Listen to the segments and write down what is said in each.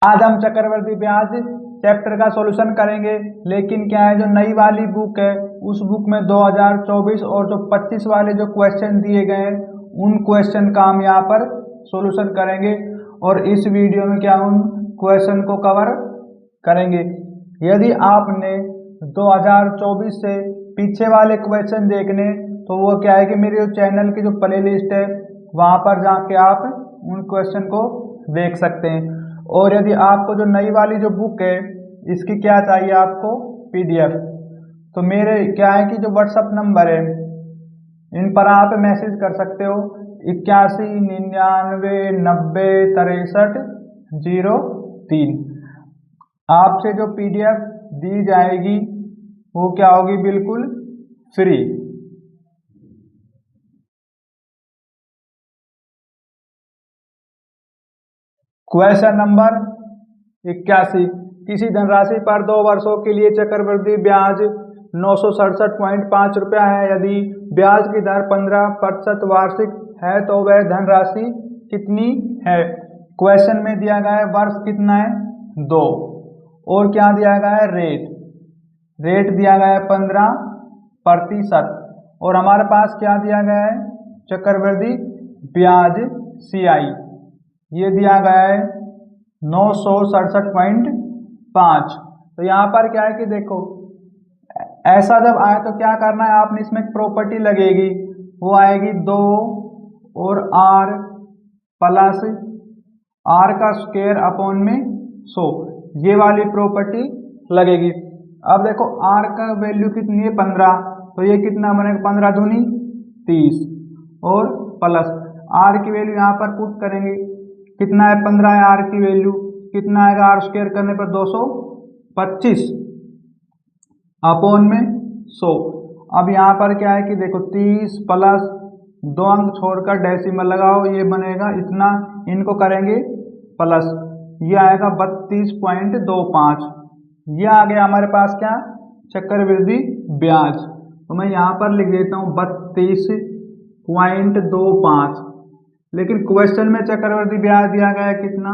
आज हम चक्रवृद्धि ब्याज चैप्टर का सॉल्यूशन करेंगे, लेकिन क्या है जो नई वाली बुक है उस बुक में 2024 और जो 25 वाले जो क्वेश्चन दिए गए हैं उन क्वेश्चन का हम यहाँ पर सॉल्यूशन करेंगे और इस वीडियो में क्या उन क्वेश्चन को कवर करेंगे। यदि आपने 2024 से पीछे वाले क्वेश्चन देखने तो वो क्या है कि मेरे चैनल की जो प्ले लिस्ट है वहाँ पर जाके आप उन क्वेश्चन को देख सकते हैं। और यदि आपको जो नई वाली जो बुक है इसकी क्या चाहिए आपको PDF, तो मेरे क्या है कि जो व्हाट्सअप नंबर है इन पर आप मैसेज कर सकते हो 8199906303। आपसे जो PDF दी जाएगी वो क्या होगी, बिल्कुल फ्री। क्वेश्चन नंबर 81, किसी धनराशि पर 2 वर्षों के लिए चक्रवृद्धि ब्याज 967.5 रुपया है। यदि ब्याज की दर 15% वार्षिक है तो वह धनराशि कितनी है। क्वेश्चन में दिया गया है वर्ष कितना है 2 और क्या दिया गया है रेट दिया गया है 15% और हमारे पास क्या दिया गया है चक्रवृद्धि ब्याज CI ये दिया गया है 967.5। तो यहाँ पर क्या है कि देखो ऐसा जब आए तो क्या करना है, आपने इसमें प्रॉपर्टी लगेगी वो आएगी 2 और R प्लस R का स्क्वायर अपॉन में 100, ये वाली प्रॉपर्टी लगेगी। अब देखो R का वैल्यू कितनी है 15, तो ये कितना बनेगा 15 दूनी 30 और प्लस R की वैल्यू यहाँ पर पुट करेंगे कितना है 15 है R की वैल्यू, कितना आएगा R स्क्वायर करने पर 225 अपॉन में 100। अब यहाँ पर क्या है कि देखो 30 प्लस 2 अंक छोड़कर डेसिमल लगाओ, ये बनेगा इतना, इनको करेंगे प्लस, ये आएगा 32.25। ये आ गया हमारे पास क्या चक्रवृद्धि ब्याज। तो मैं यहाँ पर लिख देता हूँ 32.25, लेकिन क्वेश्चन में चक्रवृद्धि ब्याज दिया गया है कितना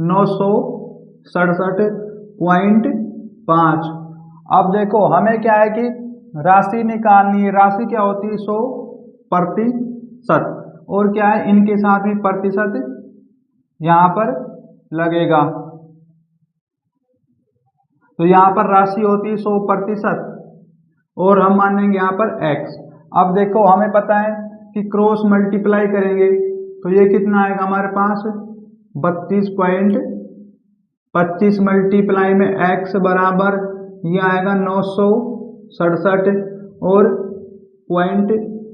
967.5। अब देखो हमें क्या है कि राशि निकालनी है, राशि क्या होती है 100% और क्या है इनके साथ भी प्रतिशत यहाँ पर लगेगा, तो यहाँ पर राशि होती है 100% और हम मानेंगे यहाँ पर x। अब देखो हमें पता है कि क्रॉस मल्टीप्लाई करेंगे तो ये कितना आएगा हमारे पास 32.25 मल्टीप्लाई में x बराबर ये आएगा 967 और पॉइंट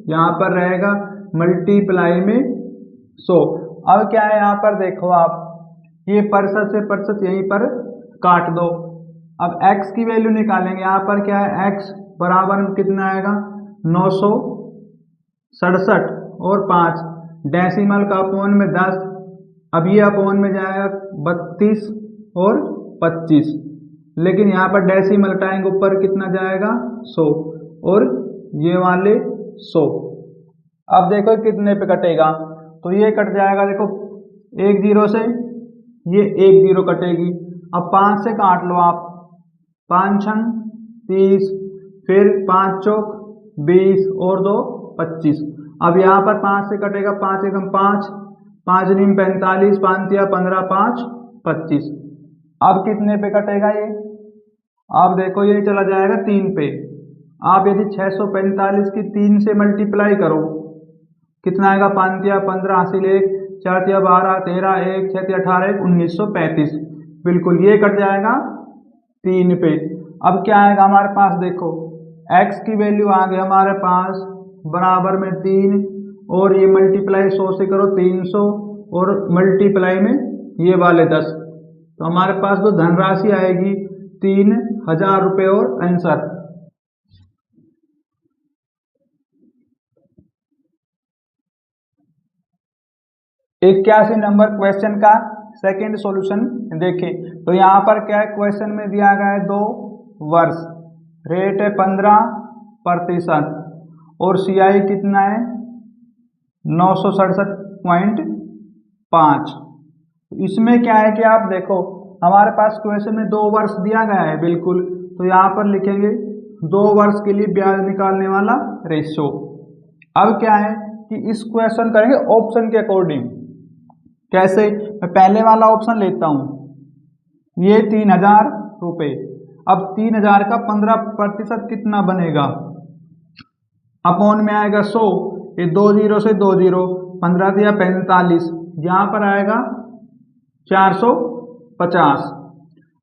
यहाँ पर रहेगा मल्टीप्लाई में 100। अब क्या है यहाँ पर देखो आप ये प्रतिशत से प्रतिशत यहीं पर काट दो। अब x की वैल्यू निकालेंगे, यहाँ पर क्या है x बराबर कितना आएगा 967 और 5 डेसिमल का अपोन में 10, अब ये अपोन में जाएगा 32 और 25, लेकिन यहाँ पर डेसिमल हटाएंगे ऊपर कितना जाएगा 100 और ये वाले 100। अब देखो कितने पे कटेगा, तो ये कट जाएगा देखो 1 0 से ये 1 0 कटेगी। अब 5 से काट लो आप, 5 छंग 30, फिर 5 चौक 20 और 2 25। अब यहाँ पर 5 से कटेगा 5 एकम 5, 5 नीम 45, 5 तिया 15, 5 25। अब कितने पे कटेगा ये, अब देखो ये चला जाएगा 3 पे। आप यदि 645 की 3 से मल्टीप्लाई करो कितना आएगा 5 तिया 15, हासिल 1, 4 तिया 12, 13, 1, 6 तिया 18, 1, 1935, बिल्कुल ये कट जाएगा 3 पे। अब क्या आएगा हमारे पास देखो x की वैल्यू आ गई हमारे पास बराबर में 3 और ये मल्टीप्लाई 100 से करो 300 और मल्टीप्लाई में ये वाले 10, तो हमारे पास तो धनराशि आएगी 3000 रुपये और आंसर। इक्यासी नंबर क्वेश्चन का सेकंड सॉल्यूशन देखें, तो यहाँ पर क्या है क्वेश्चन में दिया गया है 2 वर्ष, रेट है 15% और CI कितना है 967.5। इसमें क्या है कि आप देखो हमारे पास क्वेश्चन में 2 वर्ष दिया गया है बिल्कुल, तो यहाँ पर लिखेंगे 2 वर्ष के लिए ब्याज निकालने वाला रेशो। अब क्या है कि इस क्वेश्चन करेंगे ऑप्शन के अकॉर्डिंग। कैसे? मैं पहले वाला ऑप्शन लेता हूँ, ये 3000 रुपये। अब 3000 का 15% कितना बनेगा? अपॉन में आएगा 100, ये 2 जीरो से 2 जीरो, 15 दिया 45, यहाँ पर आएगा 450।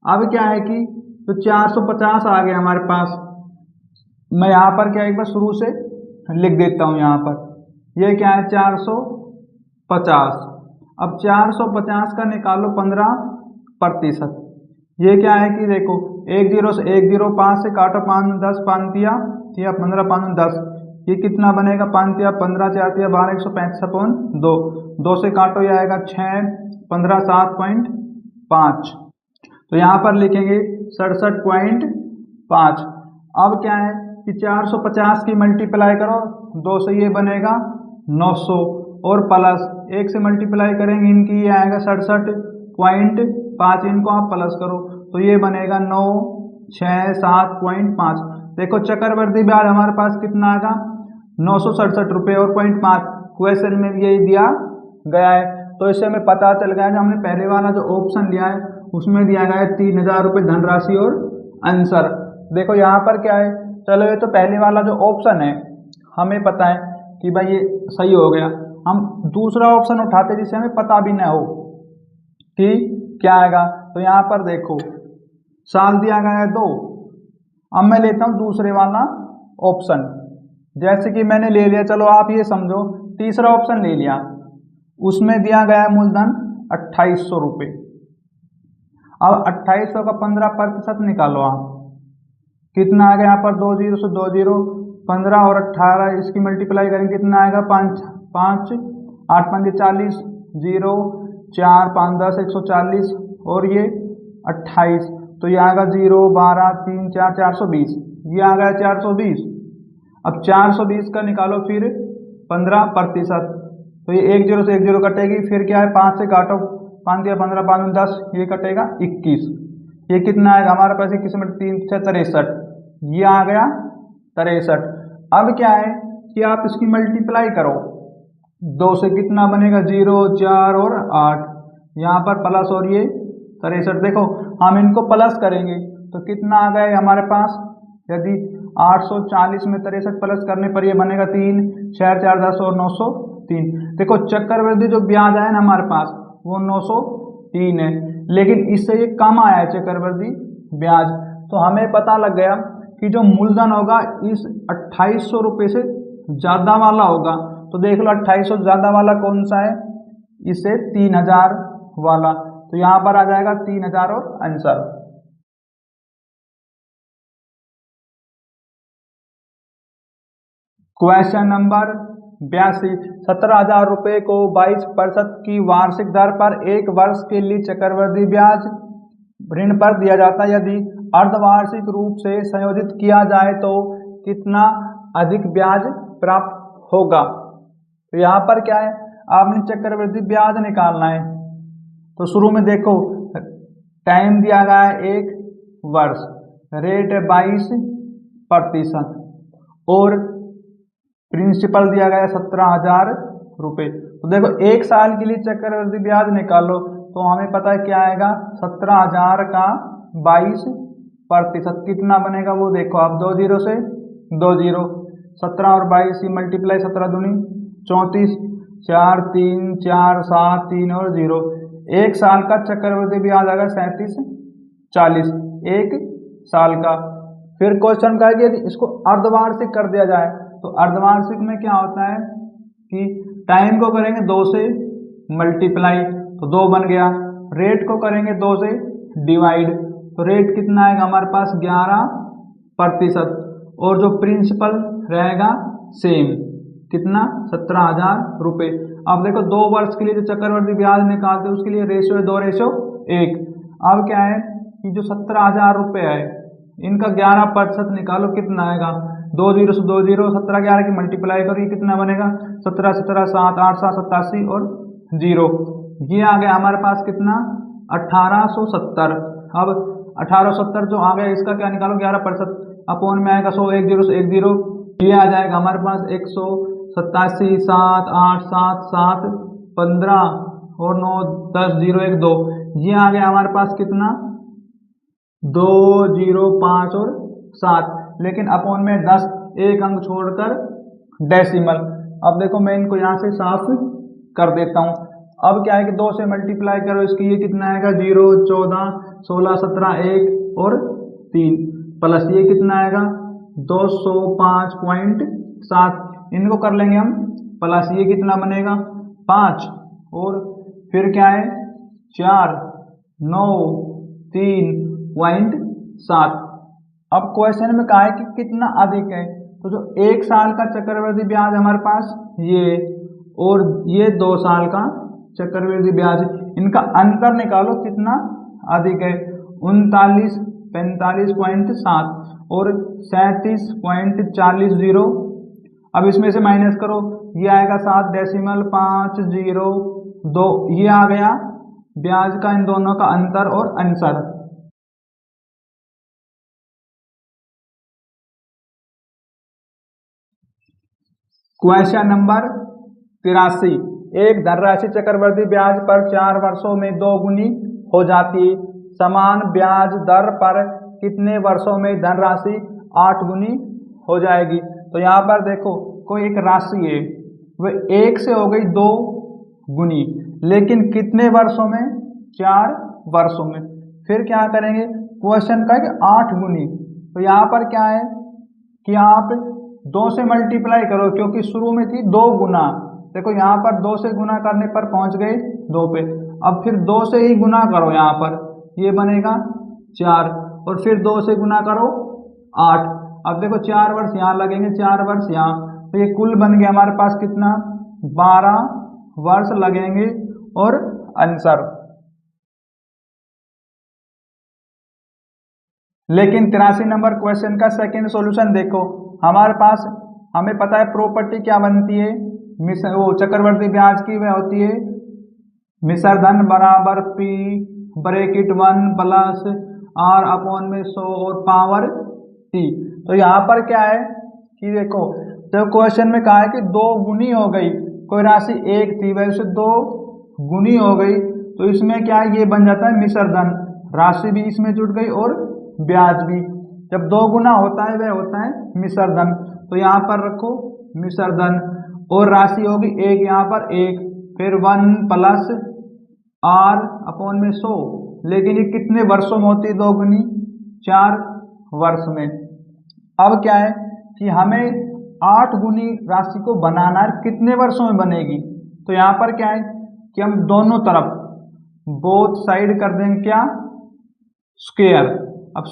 अब क्या है कि तो 450 आ गया हमारे पास। मैं यहाँ पर क्या एक बार शुरू से लिख देता हूँ। यहाँ पर ये क्या है 450। अब 450 का निकालो 15%। ये क्या है कि देखो 1 जीरो से 1 जीरो, 5 से काटो 5 10, 5 तिया 15, 5 10, ये कितना बनेगा? 5 तिया 15, 4 तिया 12, 165/2, 2 से काटो ये आएगा 6, 15 7.5। तो यहाँ पर लिखेंगे 67.5। अब क्या है कि 450 की मल्टीप्लाई करो 2 से, ये बनेगा 900, और प्लस 1 से मल्टीप्लाई करेंगे इनकी, ये आएगा 67.5, इनको आप प्लस करो तो ये बनेगा 9 6 7.5। देखो चक्रवर्ती ब्याज हमारे पास कितना आएगा? 967 रुपये और 0.5। क्वेश्चन में यही दिया गया है, तो इससे हमें पता चल गया कि हमने पहले वाला जो ऑप्शन लिया है उसमें दिया गया है 3000 रुपये धनराशि और आंसर। देखो यहाँ पर क्या है, चलो ये तो पहले वाला जो ऑप्शन है हमें पता है कि भाई ये सही हो गया। हम दूसरा ऑप्शन उठाते जिससे हमें पता भी ना हो कि क्या आएगा। तो यहाँ पर देखो साल दिया गया है 2। अब मैं लेता हूँ दूसरे वाला ऑप्शन, जैसे कि मैंने ले लिया, चलो आप ये समझो तीसरा ऑप्शन ले लिया, उसमें दिया गया है मूलधन 2800 रुपये। अब 2800 का 15% निकालो आप, कितना आ गया? यहाँ पर 2 जीरो से 2 जीरो, 15 और 18, इसकी मल्टीप्लाई करेंगे कितना आएगा? 5 5 8 5 40, 0 4 5 10 140, और ये 28, तो ये आएगा 0 12 3 4 420, ये आ गया 420। अब 420 का निकालो फिर 15%, तो ये 1 जीरो से 1 जीरो कटेगी, फिर क्या है 5 से काटो, 5 या 15 5 10, ये कटेगा 21, ये कितना आएगा हमारे पास? 21 में 3 6 63, ये आ गया 63। अब क्या है कि आप इसकी मल्टीप्लाई करो 2 से, कितना बनेगा? 0 4 और 8, यहाँ पर प्लस और ये 63। देखो हम इनको प्लस करेंगे तो कितना आ गया हमारे पास? यदि 840 में 63 प्लस करने पर ये बनेगा 3 6 4 10 और 903। देखो चक्रवृद्धि जो ब्याज आया ना हमारे पास वो 903 है, लेकिन इससे ये कम आया है चक्रवृद्धि ब्याज। तो हमें पता लग गया कि जो मूलधन होगा इस 2800 रुपये से ज़्यादा वाला होगा। तो देख लो 2800 ज़्यादा वाला कौन सा है? इससे 3000 वाला, तो यहाँ पर आ जाएगा 3000 और आंसर। क्वेश्चन नंबर 82, 17,000 रुपये को 22% की वार्षिक दर पर 1 वर्ष के लिए चक्रवृद्धि ब्याज ऋण पर दिया जाता है। यदि अर्धवार्षिक रूप से संयोजित किया जाए तो कितना अधिक ब्याज प्राप्त होगा? तो यहाँ पर क्या है, आपने चक्रवृद्धि ब्याज निकालना है। तो शुरू में देखो टाइम दिया गया है 1 वर्ष, रेट है 22% और प्रिंसिपल दिया गया है 17,000 रुपये। तो देखो 1 साल के लिए चक्रवृद्धि ब्याज निकालो तो हमें पता है क्या आएगा? 17,000 का 22% कितना बनेगा? वो देखो आप 2 जीरो से 2 जीरो, 17 और 22 मल्टीप्लाई 17 दूनी 34, 4 3 4 7 3 और 0। 1 साल का चक्रवृद्धि ब्याज आएगा 3740 1 साल का। फिर क्वेश्चन का है कि यदि इसको अर्धवार्षिक कर दिया जाए तो अर्धवार्षिक में क्या होता है कि टाइम को करेंगे 2 से मल्टीप्लाई तो 2 बन गया, रेट को करेंगे 2 से डिवाइड तो रेट कितना आएगा हमारे पास? 11%, और जो प्रिंसिपल रहेगा सेम, कितना? 17,000 रुपये। अब देखो 2 वर्ष के लिए जो चक्रवृद्धि ब्याज निकालते हैं उसके लिए रेशो है 2:1। अब क्या है कि जो 17,000 रुपये है इनका 11% निकालो, कितना आएगा? 2 जीरो से 2 जीरो, 17 11 की मल्टीप्लाई करो, ये कितना बनेगा? 17 17 7 8 7 87 और 0, ये आ गया हमारे पास कितना? 1870। अब 1870 जो आ गया इसका क्या निकालो 11%, अपोन में आएगा 100, 1 0 से 1 0, ये आ जाएगा हमारे पास 187, 7 8 7 7 15 और 9 10 0 1 2, ये आ गया हमारे पास कितना 2 0 5 और 7, लेकिन अपोन में 10 एक अंक छोड़कर डेसिमल। अब देखो मैं इनको यहाँ से साफ कर देता हूँ। अब क्या है कि 2 से मल्टीप्लाई करो इसकी, ये कितना आएगा 0 14 16 17 1 और 3, प्लस ये कितना आएगा 205.7, इनको कर लेंगे हम, प्लस ये कितना बनेगा 5 और फिर क्या है 4 9 3.7। अब क्वेश्चन में कहा है कि कितना अधिक है, तो जो 1 साल का चक्रवृद्धि ब्याज हमारे पास ये और ये 2 साल का चक्रवृद्धि ब्याज, इनका अंतर निकालो कितना अधिक है, 39 45.7 और 37.40। अब इसमें से माइनस करो, ये आएगा 7.502, ये आ गया ब्याज का इन दोनों का अंतर और आंसर। क्वेश्चन नंबर 83, एक धनराशि चक्रवृद्धि ब्याज पर 4 वर्षों में 2 गुनी हो जाती है, समान ब्याज दर पर कितने वर्षों में धनराशि 8 गुनी हो जाएगी। तो यहाँ पर देखो कोई एक राशि है वह 1 से हो गई 2 गुनी, लेकिन कितने वर्षों में 4 वर्षों में। फिर क्या करेंगे, क्वेश्चन का है कि 8 गुनी, तो यहाँ पर क्या है कि आप 2 से मल्टीप्लाई करो, क्योंकि शुरू में थी 2 गुना, देखो यहाँ पर 2 से गुना करने पर पहुंच गए 2 पे, अब फिर 2 से ही गुना करो, यहाँ पर ये बनेगा 4 और फिर 2 से गुना करो 8। अब देखो 4 वर्ष यहाँ लगेंगे, 4 वर्ष यहाँ, तो ये कुल बन गया हमारे पास कितना 12 वर्ष लगेंगे और आंसर। लेकिन 83 नंबर क्वेश्चन का सेकंड सॉल्यूशन देखो, हमारे पास हमें पता है प्रॉपर्टी क्या बनती है, वो चक्रवृद्धि ब्याज की वह होती है मिश्र धन बराबर P bracket 1 plus R upon में 100 और पावर T। तो यहाँ पर क्या है कि देखो जब क्वेश्चन में कहा है कि 2 गुनी हो गई, कोई राशि 1 थी वैसे 2 गुनी हो गई, तो इसमें क्या है ये बन जाता है मिश्र धन, राशि भी इसमें जुड़ गई और ब्याज भी। जब 2 गुना होता है वह होता है मिश्र धन, तो यहाँ पर रखो मिश्र धन और राशि होगी 1, यहाँ पर 1, फिर 1 प्लस R अपॉन में 100, लेकिन ये कितने वर्षों में होती है 2 गुनी 4 वर्ष में। अब क्या है कि हमें 8 गुनी राशि को बनाना है, कितने वर्षों में बनेगी, तो यहाँ पर क्या है कि हम दोनों तरफ बोथ साइड कर देंगे क्या स्क्वायर। अब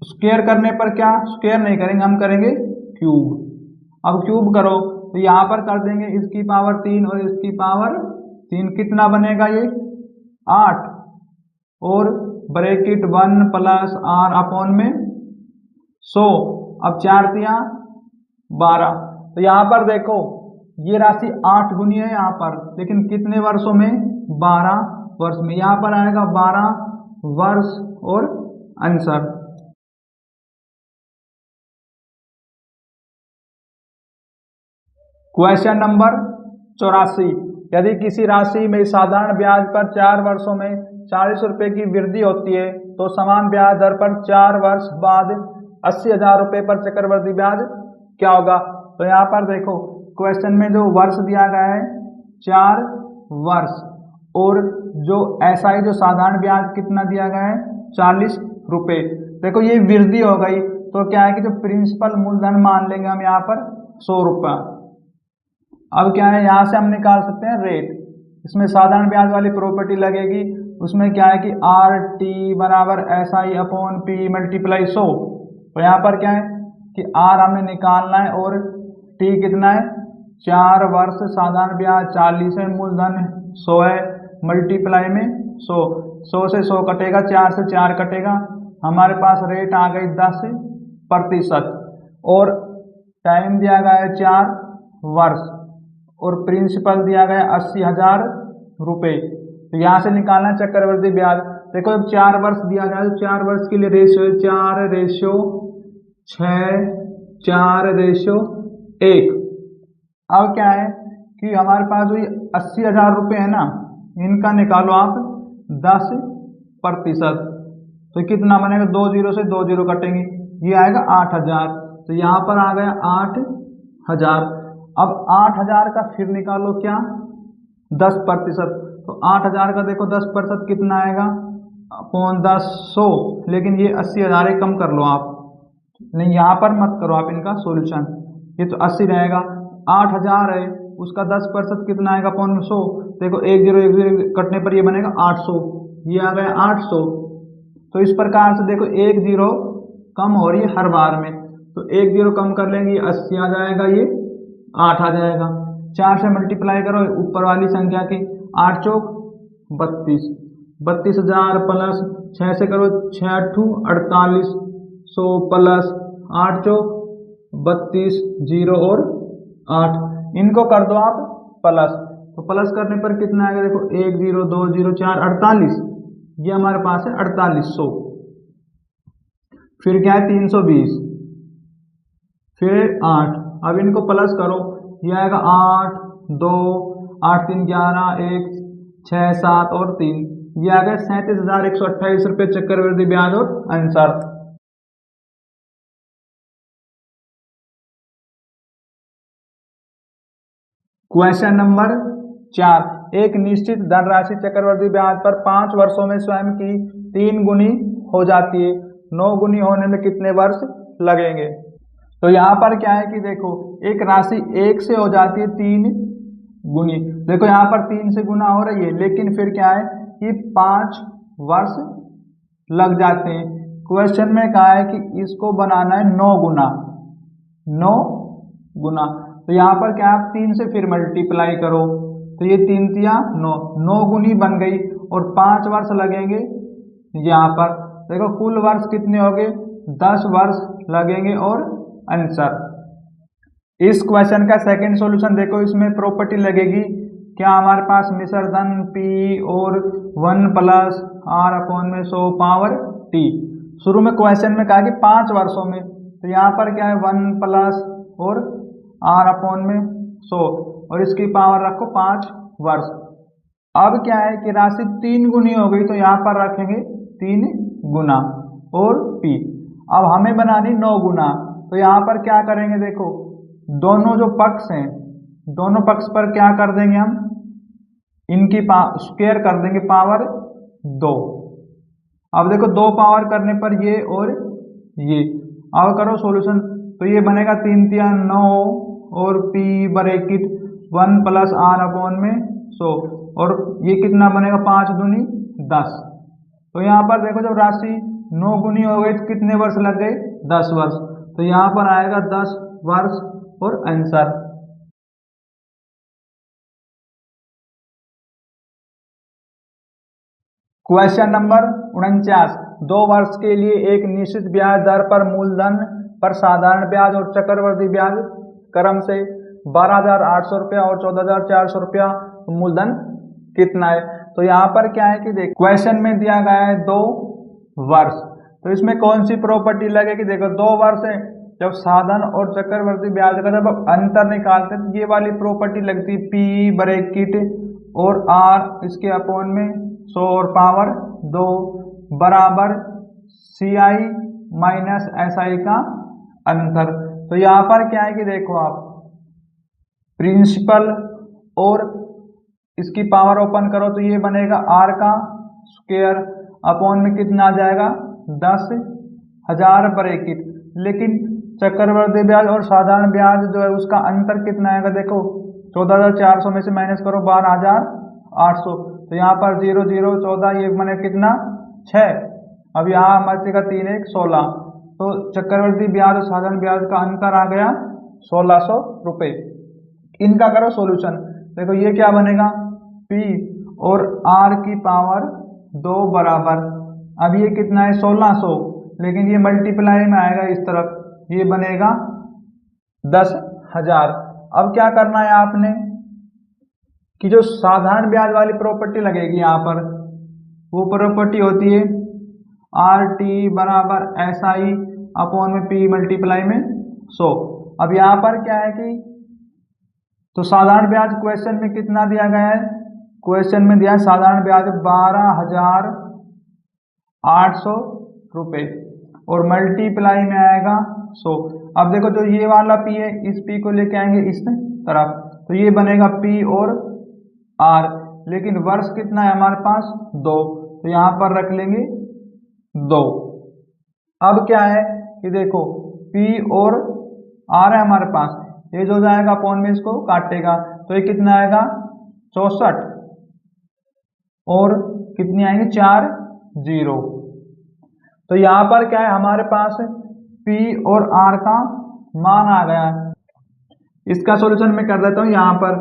स्क्वायर करने पर क्या स्क्वायर नहीं करेंगे, हम करेंगे क्यूब। अब क्यूब करो तो यहाँ पर कर देंगे इसकी पावर 3 और इसकी पावर 3, कितना बनेगा ये 8 और ब्रैकेट 1 प्लस R अपॉन में 100, अब 4 तिया 12, तो यहाँ पर देखो ये राशि 8 गुनी है यहाँ पर, लेकिन कितने वर्षों में 12 वर्ष में, यहाँ पर आएगा 12 वर्ष और आंसर। क्वेश्चन नंबर 84, यदि किसी राशि में साधारण ब्याज पर 4 वर्षों में 40 रुपये की वृद्धि होती है तो समान ब्याज दर पर 4 वर्ष बाद 80,000 रुपये पर चक्रवृद्धि ब्याज क्या होगा। तो यहाँ पर देखो क्वेश्चन में जो वर्ष दिया गया है 4 वर्ष, और जो SI जो साधारण ब्याज कितना दिया गया है 40 रुपये। देखो ये वृद्धि हो गई तो क्या है कि जो प्रिंसिपल मूलधन मान लेंगे हम यहाँ पर 100 रुपया। अब क्या है यहाँ से हम निकाल सकते हैं रेट, इसमें साधारण ब्याज वाली प्रॉपर्टी लगेगी, उसमें क्या है कि RT बराबर SI अपॉन P मल्टीप्लाई 100। तो यहाँ पर क्या है कि R हमें निकालना है और T कितना है 4 वर्ष, साधारण ब्याज 40 है, मूलधन 100 है, मल्टीप्लाई में 100, 100 से 100 कटेगा, 4 से 4 कटेगा, हमारे पास रेट आ गई 10% और टाइम दिया गया है 4 वर्ष और प्रिंसिपल दिया गया 80,000 रुपये। तो यहाँ से निकालना चक्रवृद्धि ब्याज, देखो जब 4 वर्ष दिया जाए तो 4 वर्ष के लिए रेशियो है 4/6, 4/1। अब क्या है कि हमारे पास जो ये 80,000 रुपये है ना, इनका निकालो आप 10%। तो कितना बनेगा, 2 जीरो से 2 जीरो कटेंगे, ये आएगा 8,000। तो यहाँ पर आ गया 8,000। अब 8,000 का फिर निकालो क्या, 10%। तो 8,000 का देखो 10% कितना आएगा, अपॉन 10 100। लेकिन ये 80,000 है, कम कर लो आप, नहीं यहाँ पर मत करो आप इनका सॉल्यूशन, ये तो 80 रहेगा। 8,000 है, उसका 10% कितना आएगा, अपॉन 100। देखो 1 जीरो 1 जीरो कटने पर ये बनेगा 800, ये आ गया 800। तो इस प्रकार से देखो 1 जीरो कम हो रही है हर बार में, तो 1 जीरो कम कर लेंगे, ये 80 आ जाएगा, ये 8 आ जाएगा। 4 से मल्टीप्लाई करो ऊपर वाली संख्या की, 8 चौक 32, 32,000 प्लस 6 से करो 6 8 48, 100 प्लस 8 चौक 32, 0 और 8, इनको कर दो आप प्लस। तो प्लस करने पर कितना आएगा, देखो 1 0 2 0 4 48, ये हमारे पास है 4800। फिर क्या है 320, फिर 8, अब इनको प्लस करो, ये आएगा 8 2 8 3 11 1 6 7 और 3, ये आ गया 37,128 रुपये चक्रवृद्धि ब्याज और आंसर। क्वेश्चन नंबर 4, एक निश्चित धनराशि चक्रवृद्धि ब्याज पर 5 वर्षों में स्वयं की 3 गुनी हो जाती है, 9 गुनी होने में कितने वर्ष लगेंगे। तो यहाँ पर क्या है कि देखो एक राशि 1 से हो जाती है 3 गुनी, देखो यहाँ पर 3 से गुना हो रही है, लेकिन फिर क्या है कि 5 वर्ष लग जाते हैं। क्वेश्चन में कहा है कि इसको बनाना है 9 गुना, 9 गुना। तो यहाँ पर क्या, आप 3 से फिर मल्टीप्लाई करो, तो ये 3 तिया 9, 9 गुनी बन गई, और 5 वर्ष लगेंगे यहाँ पर। देखो कुल वर्ष कितने हो गए, 10 वर्ष लगेंगे और आंसर। इस क्वेश्चन का सेकंड सॉल्यूशन देखो, इसमें प्रॉपर्टी लगेगी क्या, हमारे पास मिश्र धन P और 1 प्लस R अपॉन में 100 पावर T। शुरू में क्वेश्चन में कहा कि 5 वर्षों में, तो यहाँ पर क्या है 1 प्लस और R अपॉन में 100, और इसकी पावर रखो 5 वर्ष। अब क्या है कि राशि 3 गुनी हो गई, तो यहाँ पर रखेंगे 3 गुना और P। अब हमें बनानी 9 गुना, तो यहाँ पर क्या करेंगे, देखो दोनों जो पक्ष हैं, दोनों पक्ष पर क्या कर देंगे हम, इनकी स्क्वायर कर देंगे पावर 2। अब देखो 2 पावर करने पर ये और ये, अब करो सॉल्यूशन, तो ये बनेगा 3 तिया 9 और P bracket 1 plus R upon में 100, और ये कितना बनेगा 5 दूनी 10। तो यहाँ पर देखो जब राशि 9 गुनी हो गई तो कितने वर्ष लग गए, 10 वर्ष। तो यहाँ पर आएगा 10 वर्ष और आंसर। क्वेश्चन नंबर 49, 2 वर्ष के लिए एक निश्चित ब्याज दर पर मूलधन पर साधारण ब्याज और चक्रवृद्धि ब्याज क्रम से 12,800 रुपया और 14,400 रुपया, मूलधन कितना है। तो यहाँ पर क्या है कि देखो क्वेश्चन में दिया गया है 2 वर्ष, तो इसमें कौन सी प्रॉपर्टी लगेगी, देखो 2 वर्ष है, जब साधन और चक्रवृद्धि ब्याज का जब अंतर निकालते हैं तो ये वाली प्रॉपर्टी लगती है, P ब्रैकेट और R इसके अपॉन में 100 और पावर 2 बराबर CI माइनस SI का अंतर। तो यहाँ पर क्या है कि देखो आप प्रिंसिपल और इसकी पावर ओपन करो, तो ये बनेगा R का स्क्वायर अपॉन में कितना आ जाएगा 10,000 ब्रैकेट, लेकिन चक्रवृद्धि ब्याज और साधारण ब्याज जो है उसका अंतर कितना आएगा, देखो 14,400 में से माइनस करो 12,800, तो यहाँ पर 0 0 14, ये बने कितना 6। अब यहाँ बचेगा 3 1 16, तो चक्रवृद्धि ब्याज और साधारण ब्याज का अंतर आ गया 1,600 रुपये। इनका करो सॉल्यूशन, देखो ये क्या बनेगा, P और R की पावर 2 बराबर, अब ये कितना है 1,600, लेकिन ये मल्टीप्लाई में आएगा इस तरफ, ये बनेगा 10,000। अब क्या करना है आपने कि जो साधारण ब्याज वाली प्रॉपर्टी लगेगी यहाँ पर, वो प्रॉपर्टी होती है आर टी बराबर एस आई अपॉन में पी मल्टीप्लाई में 100। अब यहाँ पर क्या है कि तो साधारण ब्याज क्वेश्चन में कितना दिया गया है, क्वेश्चन में दिया है साधारण ब्याज 12,800 रुपये और मल्टीप्लाई में आएगा 100। अब देखो जो ये वाला पी है इस पी को लेके आएंगे इस तरफ, तो ये बनेगा पी और आर, लेकिन वर्ष कितना है हमारे पास 2, तो यहाँ पर रख लेंगे 2। अब क्या है कि देखो पी और आर है हमारे पास, ये जो जाएगा अपॉन में इसको काटेगा तो ये कितना आएगा 64 और कितनी आएंगे 4 0। तो यहाँ पर क्या है हमारे पास P और R का मान आ गया है। इसका सॉल्यूशन मैं कर देता हूँ यहाँ पर।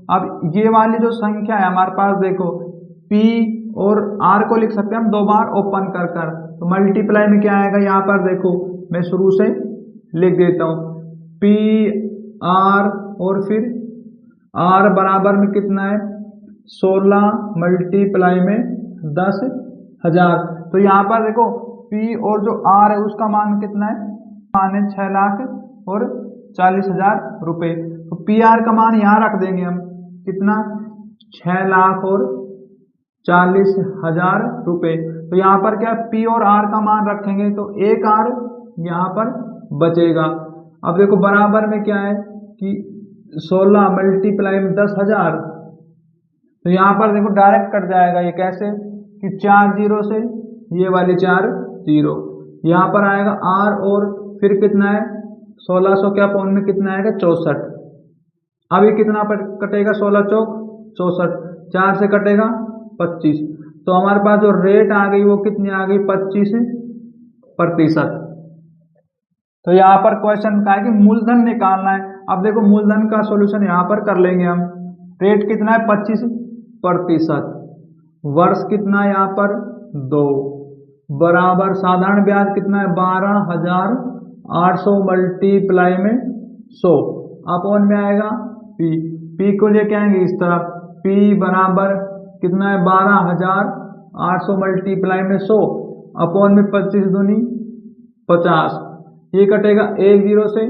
अब ये वाली जो संख्या है हमारे पास देखो P और R को लिख सकते हैं हम 2 बार ओपन कर कर, तो मल्टीप्लाई में क्या आएगा यहाँ पर देखो मैं शुरू से लिख देता हूँ P R और फिर R बराबर में कितना है 16 मल्टीप्लाई में 10,000। तो यहाँ पर देखो P और जो R है उसका मान कितना है, मान है 6,40,000 रुपये। तो पी आर का मान यहाँ रख देंगे हम कितना 6,40,000 रुपये। तो यहाँ पर क्या P और R का मान रखेंगे तो एक R यहाँ पर बचेगा। अब देखो बराबर में क्या है कि 16 मल्टीप्लाई में 10,000, तो यहाँ पर देखो डायरेक्ट कट जाएगा ये कैसे कि 4 0 से ये वाली 4 0, यहाँ पर आएगा R और फिर कितना है 1600 क्या पौन में कितना आएगा 64। अब ये कितना पर कटेगा 16 चौक 64, 4 से कटेगा 25, तो हमारे पास जो रेट आ गई वो कितनी आ गई 25%। तो यहाँ पर क्वेश्चन का है कि मूलधन निकालना है। अब देखो मूलधन का सॉल्यूशन यहाँ पर कर लेंगे हम। रेट कितना है 25%, वर्ष कितना है यहाँ पर 2 बराबर साधारण ब्याज कितना है 12,800 मल्टीप्लाई में 100 अपॉन में आएगा P को लेके आएंगे इस तरफ, P बराबर कितना है 12,800 मल्टीप्लाई में 100 अपॉन में 25 दूनी 50, ये कटेगा 1 0 से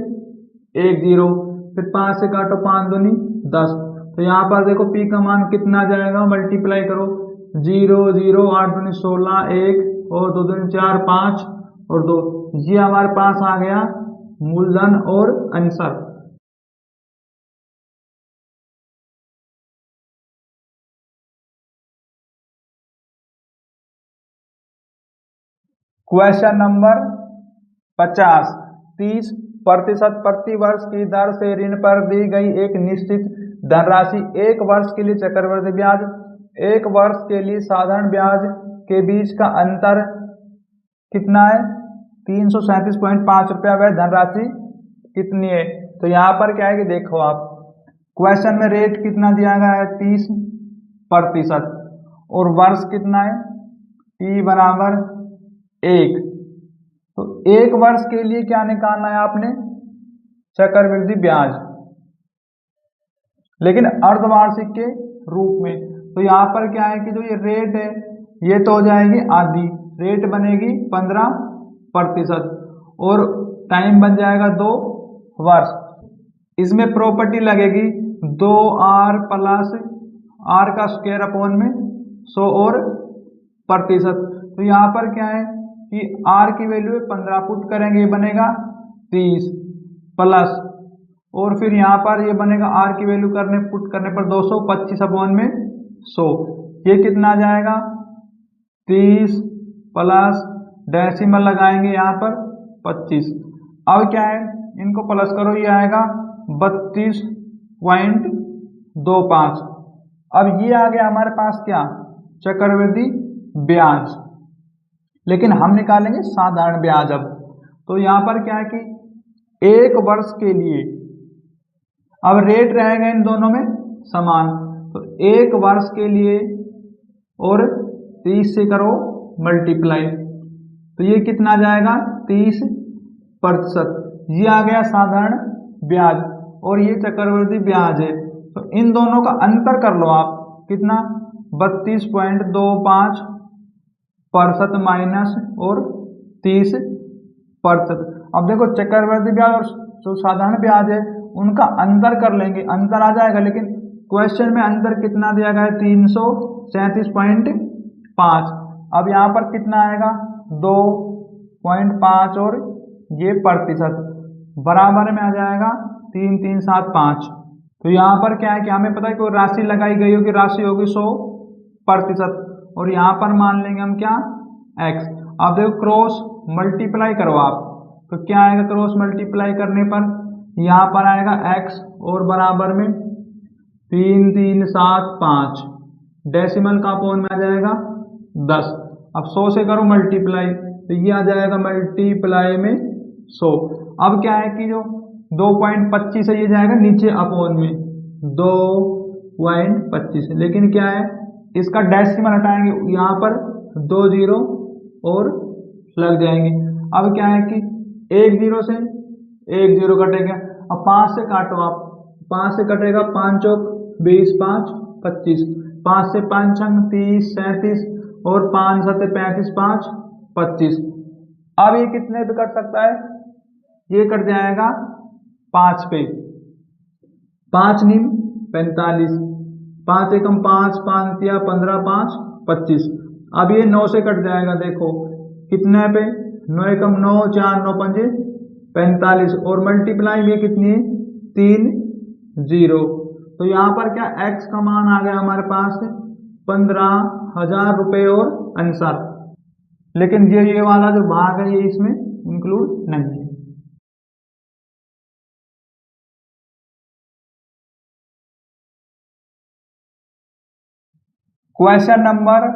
1 0, फिर 5 से काटो 5 दूनी 10। तो यहाँ पर देखो P का मान कितना जाएगा, मल्टीप्लाई करो 0 0 8 दूनी 16 1 और 2 दूनी 4 5 और 2, ये हमारे पास आ गया मूलधन और आंसर। क्वेश्चन नंबर 50, 30% प्रति वर्ष की दर से ऋण पर दी गई एक निश्चित धनराशि 1 वर्ष के लिए चक्रवृद्धि ब्याज, 1 वर्ष के लिए साधारण ब्याज के बीच का अंतर कितना है 337.5 रुपया, वह धनराशि कितनी है। तो यहाँ पर क्या है कि देखो आप क्वेश्चन में रेट कितना दिया गया है 30% और वर्ष कितना है T बराबर 1, तो 1 वर्ष के लिए क्या निकालना है आपने चक्रवृद्धि ब्याज, लेकिन अर्धवार्षिक के रूप में। तो यहाँ पर क्या है कि जो ये रेट है ये तो हो जाएगी आधी, रेट बनेगी 15% और टाइम बन जाएगा 2 वर्ष। इसमें प्रॉपर्टी लगेगी 2R प्लस R का स्क्वायर अपॉन में 100 और प्रतिशत। तो यहाँ पर क्या है कि R की वैल्यू 15 पुट करेंगे, ये बनेगा 30 प्लस और फिर यहाँ पर ये बनेगा R की वैल्यू पुट करने पर 225 अपॉन में 100, ये कितना आ जाएगा 30 प्लस डेसिमल लगाएंगे यहाँ पर 25। अब क्या है इनको प्लस करो, ये आएगा 32.25। अब ये आ गया हमारे पास क्या चक्रवृद्धि ब्याज, लेकिन हम निकालेंगे साधारण ब्याज। अब तो यहाँ पर क्या है कि 1 वर्ष के लिए अब रेट रहेगा इन दोनों में समान, तो 1 वर्ष के लिए और 30 से करो मल्टीप्लाई, तो ये कितना जाएगा 30%, ये आ गया साधारण ब्याज और ये चक्रवृद्धि ब्याज है। तो इन दोनों का अंतर कर लो आप कितना 32.25 प्रतिशत माइनस और 30%। अब देखो चक्रवृद्धि ब्याज और जो साधारण ब्याज है उनका अंतर कर लेंगे, अंतर आ जाएगा, लेकिन क्वेश्चन में अंतर कितना दिया गया है 337.5। अब यहाँ पर कितना आएगा 2.5 और ये प्रतिशत बराबर में आ जाएगा 3375। तो यहाँ पर क्या है कि हमें पता है कि राशि लगाई गई होगी, राशि होगी 100% और यहाँ पर मान लेंगे हम क्या x। अब देखो क्रॉस मल्टीप्लाई करो आप, तो क्या आएगा क्रॉस मल्टीप्लाई करने पर यहाँ पर आएगा x और बराबर में 3375, डेसिमल का अपोन में आ जाएगा 10। अब 100 से करो मल्टीप्लाई तो ये आ जाएगा मल्टीप्लाई में 100। अब क्या है कि जो 2.25 है ये जाएगा नीचे अपोन में 2.25, लेकिन क्या है इसका डेसिमल हटाएंगे, यहाँ पर 2 जीरो और लग जाएंगे। अब क्या है कि 1 जीरो से 1 जीरो कटेगा, अब 5 से काटो आप, 5 से कटेगा 5 चौक 20, 5 25, 5 से 5 छंग 30 37 और 5 7 35, 5 25। अब ये कितने पे कट सकता है, ये कट जाएगा 5 पे, 5 नीम 45, 5 एकम 5, 5 तिया 15, 5 25। अब ये 9 से कट जाएगा, देखो कितने पे 9 एकम 9, 4 9 पंजे 45 और मल्टीप्लाई में कितनी है 3 जीरो। तो यहाँ पर क्या x का मान आ गया हमारे पास 15,000 रुपये और आंसर, लेकिन ये वाला जो भाग है ये इसमें इंक्लूड नहीं है। क्वेश्चन नंबर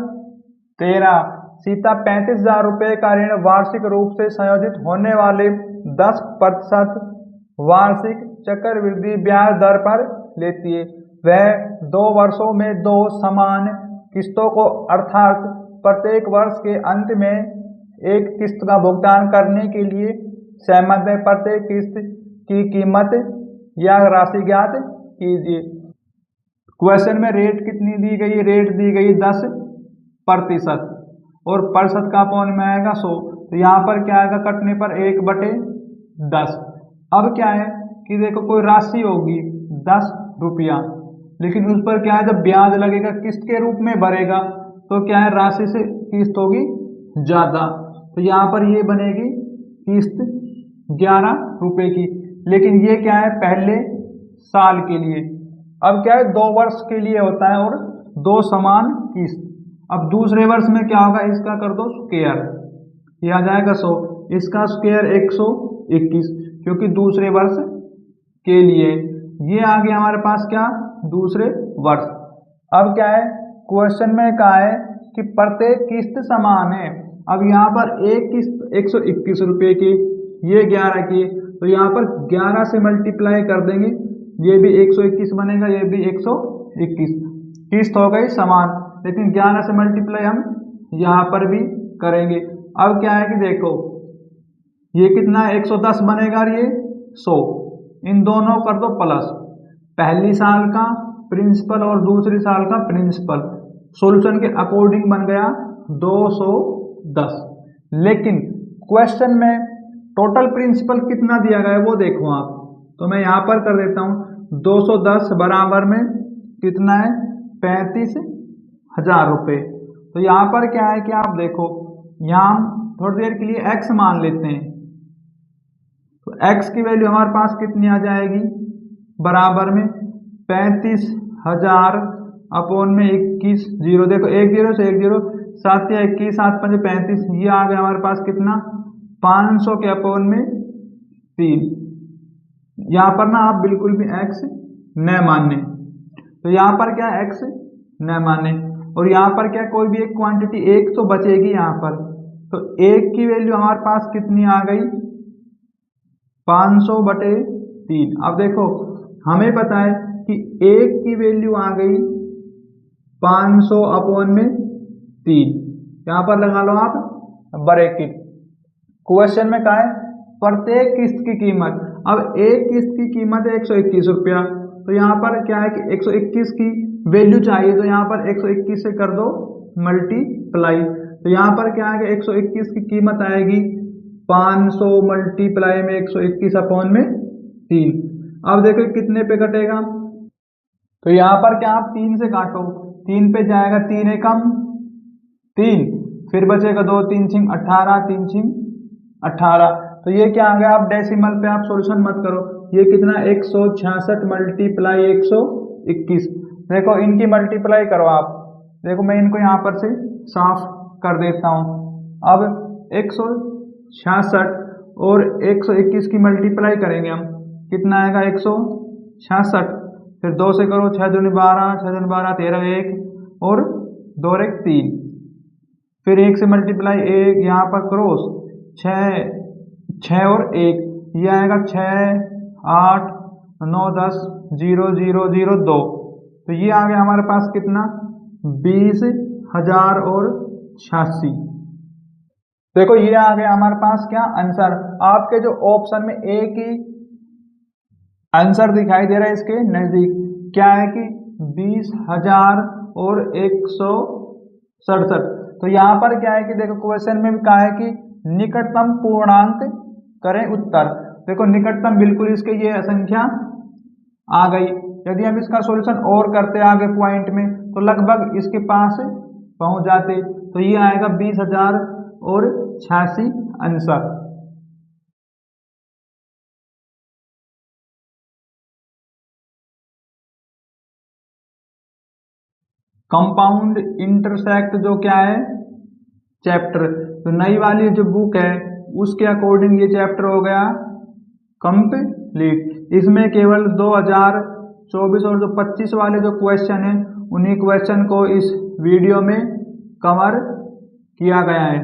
13, सीता 35,000 रुपये का ऋण वार्षिक रूप से संयोजित होने वाले 10% वार्षिक चक्रवृद्धि ब्याज दर पर लेती है। वह 2 वर्षों में 2 समान किस्तों को अर्थात प्रत्येक वर्ष के अंत में एक किस्त का भुगतान करने के लिए सहमत है। प्रत्येक किस्त की कीमत या राशि ज्ञात कीजिए। क्वेश्चन में रेट कितनी दी गई है, रेट दी गई 10% और प्रतिशत का अपॉन में आएगा 100। तो यहाँ पर क्या आएगा कटने पर 1/10। अब क्या है कि देखो कोई राशि होगी 10 रुपया, लेकिन उस पर क्या है जब ब्याज लगेगा किस्त के रूप में भरेगा तो क्या है राशि से किस्त होगी ज्यादा, तो यहाँ पर ये बनेगी किस्त 11 रुपये की, लेकिन ये क्या है पहले साल के लिए। अब क्या है 2 वर्ष के लिए होता है और 2 समान किस्त। अब दूसरे वर्ष में क्या होगा, इसका कर दो स्क्वायर, ये आ जाएगा 100, इसका स्क्वायर 121, क्योंकि दूसरे वर्ष के लिए। ये आ गया हमारे पास क्या दूसरे वर्ष। अब क्या है क्वेश्चन में कहा है कि प्रत्येक किस्त समान है। अब यहाँ पर एक किस्त 121 रुपये की, ये 11 की, तो यहाँ पर 11 से मल्टीप्लाई कर देंगे, ये भी 121 बनेगा, ये भी 121, किस्त हो गई समान, लेकिन 11 से मल्टीप्लाई हम यहाँ पर भी करेंगे। अब क्या है कि देखो ये कितना 110 बनेगा और ये 100, इन दोनों कर दो प्लस, पहली साल का प्रिंसिपल और दूसरी साल का प्रिंसिपल, सॉल्यूशन के अकॉर्डिंग बन गया 210। लेकिन क्वेश्चन में टोटल प्रिंसिपल कितना दिया गया है वो देखो आप, तो मैं यहाँ पर कर देता हूँ 210 बराबर में कितना है 35,000 रुपये। तो यहाँ पर क्या है कि आप देखो यहाँ हम थोड़ी देर के लिए x मान लेते हैं, तो x की वैल्यू हमारे पास कितनी आ जाएगी बराबर में 35,000 अपॉन में 21 जीरो, देखो 1 जीरो से 1 जीरो, 7 या 21, 7 5 35, ये आ गया हमारे पास कितना 500 के अपॉन में 3। यहाँ पर ना आप बिल्कुल भी x न माने, तो यहाँ पर क्या x न माने, और यहाँ पर क्या कोई भी एक क्वांटिटी एक तो बचेगी यहाँ पर, तो 1 की वैल्यू हमारे पास कितनी आ गई 500/3। अब देखो हमें पता है कि 1 की वैल्यू आ गई 500 अपॉन में 3, यहाँ पर लगा लो आप ब्रैकेट। क्वेश्चन में कहा है प्रत्येक किस्त की कीमत, अब एक किस्त की कीमत है 121 रुपया, तो यहाँ पर क्या है कि 121 की वैल्यू चाहिए, तो यहाँ पर 121 से कर दो मल्टीप्लाई, तो यहाँ पर क्या आएगा, 121 की कीमत आएगी 500 मल्टीप्लाई में 121 अपॉन में 3। अब देखो कितने पे कटेगा, तो यहाँ पर क्या आप 3 से काटो, 3 पे जाएगा 3 एकम 3, फिर बचेगा 2 3 छिंग 18, 3 छिंग 18। तो ये क्या आ गया, आप डेसिमल पे आप सॉल्यूशन मत करो, ये कितना 166 मल्टीप्लाई 121। देखो इनकी मल्टीप्लाई करो आप, देखो मैं इनको यहाँ पर से साफ कर देता हूँ। अब 166 और 121 की मल्टीप्लाई करेंगे हम, कितना आएगा 166, फिर 2 से करो 6 दूनी 12, 6 दूनी 12 13 1 और 2 1 3, फिर 1 से मल्टीप्लाई 1 यहाँ पर क्रॉस 6 और 1, ये आएगा 6 8 9 10 0 0 0 2। तो ये आ गया हमारे पास कितना 20,000 और 86। देखो ये आ गया हमारे पास क्या आंसर। आपके जो ऑप्शन में एक ही आंसर दिखाई दे रहा है इसके नजदीक, क्या है कि 20,000 और 167। तो यहाँ पर क्या है कि देखो क्वेश्चन में भी कहा है कि निकटतम पूर्णांक करें उत्तर। देखो निकटतम बिल्कुल इसके ये संख्या आ गई, यदि हम इसका सॉल्यूशन और करते आगे पॉइंट में तो लगभग इसके पास पहुंच जाते। तो ये आएगा 20,000 और 86 आंसर। कंपाउंड इंटरसेक्ट जो क्या है चैप्टर, तो नई वाली जो बुक है उसके अकॉर्डिंग ये चैप्टर हो गया कंप्लीट। इसमें केवल 2024 और जो 25 वाले जो क्वेश्चन हैं उन्हीं क्वेश्चन को इस वीडियो में कवर किया गया है।